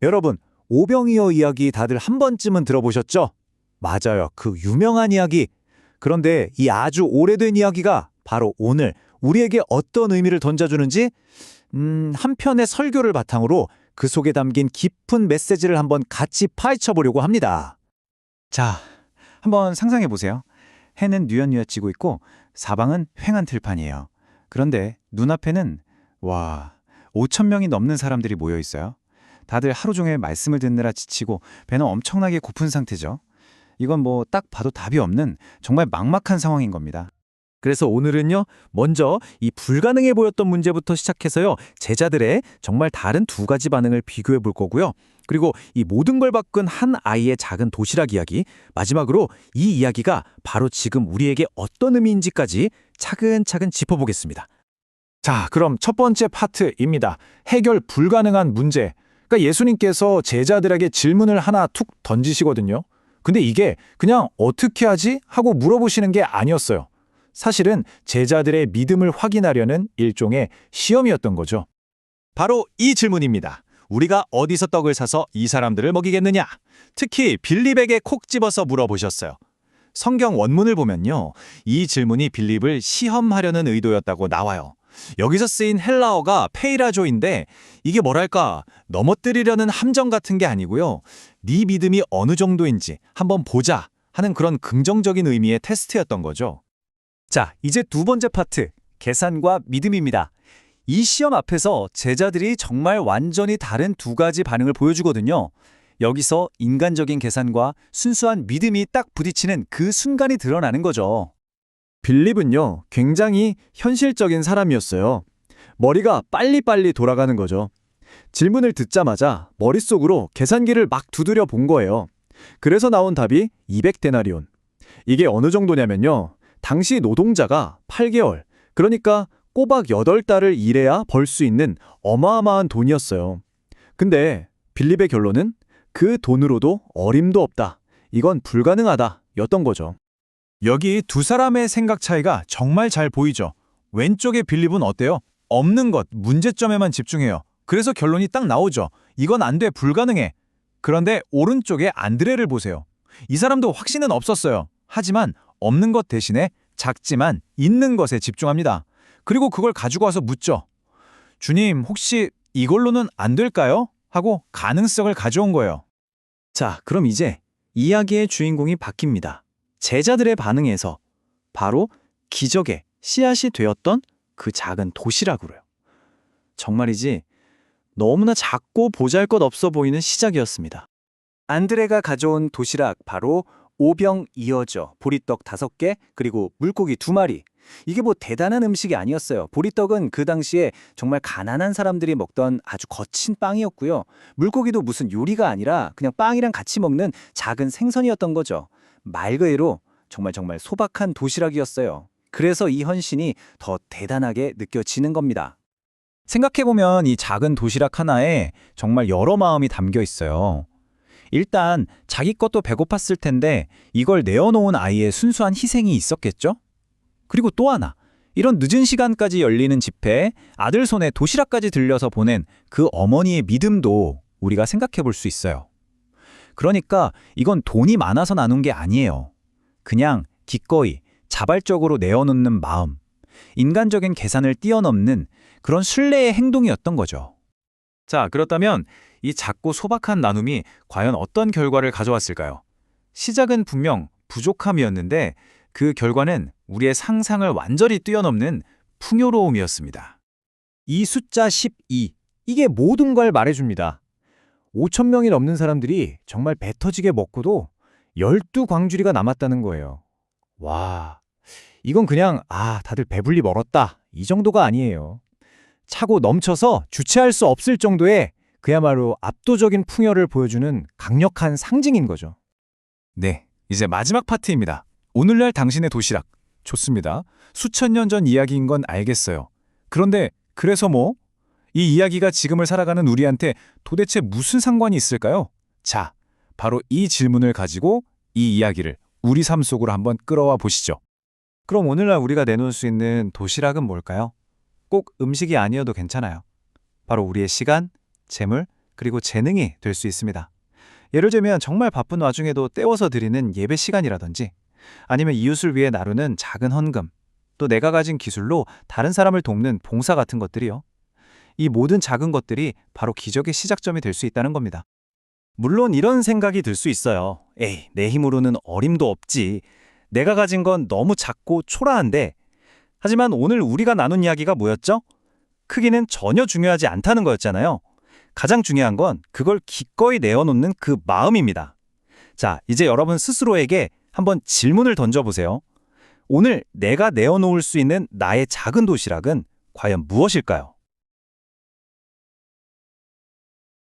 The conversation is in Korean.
여러분, 오병이어 이야기 다들 한 번쯤은 들어보셨죠? 맞아요. 그 유명한 이야기. 그런데 이 아주 오래된 이야기가 바로 오늘 우리에게 어떤 의미를 던져주는지 한 편의 설교를 바탕으로 그 속에 담긴 깊은 메시지를 한번 같이 파헤쳐 보려고 합니다. 자, 한번 상상해 보세요. 해는 뉘엿뉘엿 지고 있고 사방은 휑한 들판이에요. 그런데 눈앞에는 와, 5천 명이 넘는 사람들이 모여 있어요. 다들 하루 종일 말씀을 듣느라 지치고 배는 엄청나게 고픈 상태죠. 이건 뭐 딱 봐도 답이 없는 정말 막막한 상황인 겁니다. 그래서 오늘은요, 먼저 이 불가능해 보였던 문제부터 시작해서요, 제자들의 정말 다른 두 가지 반응을 비교해 볼 거고요. 그리고 이 모든 걸 바꾼 한 아이의 작은 도시락 이야기, 마지막으로 이 이야기가 바로 지금 우리에게 어떤 의미인지까지 차근차근 짚어보겠습니다. 자, 그럼 첫 번째 파트입니다. 해결 불가능한 문제. 그러니까 예수님께서 제자들에게 질문을 하나 툭 던지시거든요. 근데 이게 그냥 어떻게 하지? 하고 물어보시는 게 아니었어요. 사실은 제자들의 믿음을 확인하려는 일종의 시험이었던 거죠. 바로 이 질문입니다. 우리가 어디서 떡을 사서 이 사람들을 먹이겠느냐? 특히 빌립에게 콕 집어서 물어보셨어요. 성경 원문을 보면요, 이 질문이 빌립을 시험하려는 의도였다고 나와요. 여기서 쓰인 헬라어가 페이라조인데 이게 뭐랄까 넘어뜨리려는 함정 같은 게 아니고요. 네 믿음이 어느 정도인지 한번 보자 하는 그런 긍정적인 의미의 테스트였던 거죠. 자, 이제 두 번째 파트, 계산과 믿음입니다. 이 시험 앞에서 제자들이 정말 완전히 다른 두 가지 반응을 보여주거든요. 여기서 인간적인 계산과 순수한 믿음이 딱 부딪히는 그 순간이 드러나는 거죠. 빌립은요, 굉장히 현실적인 사람이었어요. 머리가 빨리빨리 돌아가는 거죠. 질문을 듣자마자 머릿속으로 계산기를 막 두드려 본 거예요. 그래서 나온 답이 200데나리온. 이게 어느 정도냐면요, 당시 노동자가 8개월, 그러니까 꼬박 8달을 일해야 벌 수 있는 어마어마한 돈이었어요. 근데 빌립의 결론은 그 돈으로도 어림도 없다. 이건 불가능하다. 였던 거죠. 여기 두 사람의 생각 차이가 정말 잘 보이죠. 왼쪽의 빌립은 어때요? 없는 것, 문제점에만 집중해요. 그래서 결론이 딱 나오죠. 이건 안 돼, 불가능해. 그런데 오른쪽의 안드레를 보세요. 이 사람도 확신은 없었어요. 하지만 없는 것 대신에 작지만 있는 것에 집중합니다. 그리고 그걸 가지고 와서 묻죠. 주님, 혹시 이걸로는 안 될까요? 하고 가능성을 가져온 거예요. 자, 그럼 이제 이야기의 주인공이 바뀝니다. 제자들의 반응에서 바로 기적의 씨앗이 되었던 그 작은 도시락으로요. 정말이지 너무나 작고 보잘것없어 보이는 시작이었습니다. 안드레가 가져온 도시락 바로 오병이어죠. 보리떡 5개 그리고 물고기 2마리. 이게 뭐 대단한 음식이 아니었어요. 보리떡은 그 당시에 정말 가난한 사람들이 먹던 아주 거친 빵이었고요. 물고기도 무슨 요리가 아니라 그냥 빵이랑 같이 먹는 작은 생선이었던 거죠. 말 그대로 정말 소박한 도시락이었어요. 그래서 이 헌신이 더 대단하게 느껴지는 겁니다. 생각해보면 이 작은 도시락 하나에 정말 여러 마음이 담겨 있어요. 일단 자기 것도 배고팠을 텐데 이걸 내어놓은 아이의 순수한 희생이 있었겠죠? 그리고 또 하나, 이런 늦은 시간까지 열리는 집회에 아들 손에 도시락까지 들려서 보낸 그 어머니의 믿음도 우리가 생각해 볼 수 있어요. 그러니까 이건 돈이 많아서 나눈 게 아니에요. 그냥 기꺼이 자발적으로 내어놓는 마음, 인간적인 계산을 뛰어넘는 그런 신뢰의 행동이었던 거죠. 자, 그렇다면 이 작고 소박한 나눔이 과연 어떤 결과를 가져왔을까요? 시작은 분명 부족함이었는데 그 결과는 우리의 상상을 완전히 뛰어넘는 풍요로움이었습니다. 이 숫자 12, 이게 모든 걸 말해줍니다. 5천 명이 넘는 사람들이 정말 배 터지게 먹고도 12광주리가 남았다는 거예요. 와, 이건 그냥 다들 배불리 멀었다 이 정도가 아니에요. 차고 넘쳐서 주체할 수 없을 정도의 그야말로 압도적인 풍요를 보여주는 강력한 상징인 거죠. 네, 이제 마지막 파트입니다. 오늘날 당신의 도시락. 좋습니다. 수천 년 전 이야기인 건 알겠어요. 그런데 그래서 뭐? 이 이야기가 지금을 살아가는 우리한테 도대체 무슨 상관이 있을까요? 자, 바로 이 질문을 가지고 이 이야기를 우리 삶 속으로 한번 끌어와 보시죠. 그럼 오늘날 우리가 내놓을 수 있는 도시락은 뭘까요? 꼭 음식이 아니어도 괜찮아요. 바로 우리의 시간, 재물, 그리고 재능이 될 수 있습니다. 예를 들면 정말 바쁜 와중에도 때워서 드리는 예배 시간이라든지 아니면 이웃을 위해 나누는 작은 헌금, 또 내가 가진 기술로 다른 사람을 돕는 봉사 같은 것들이요. 이 모든 작은 것들이 바로 기적의 시작점이 될 수 있다는 겁니다. 물론 이런 생각이 들 수 있어요. 에이, 내 힘으로는 어림도 없지. 내가 가진 건 너무 작고 초라한데. 하지만 오늘 우리가 나눈 이야기가 뭐였죠? 크기는 전혀 중요하지 않다는 거였잖아요. 가장 중요한 건 그걸 기꺼이 내어놓는 그 마음입니다. 자, 이제 여러분 스스로에게 한번 질문을 던져보세요. 오늘 내가 내어놓을 수 있는 나의 작은 도시락은 과연 무엇일까요?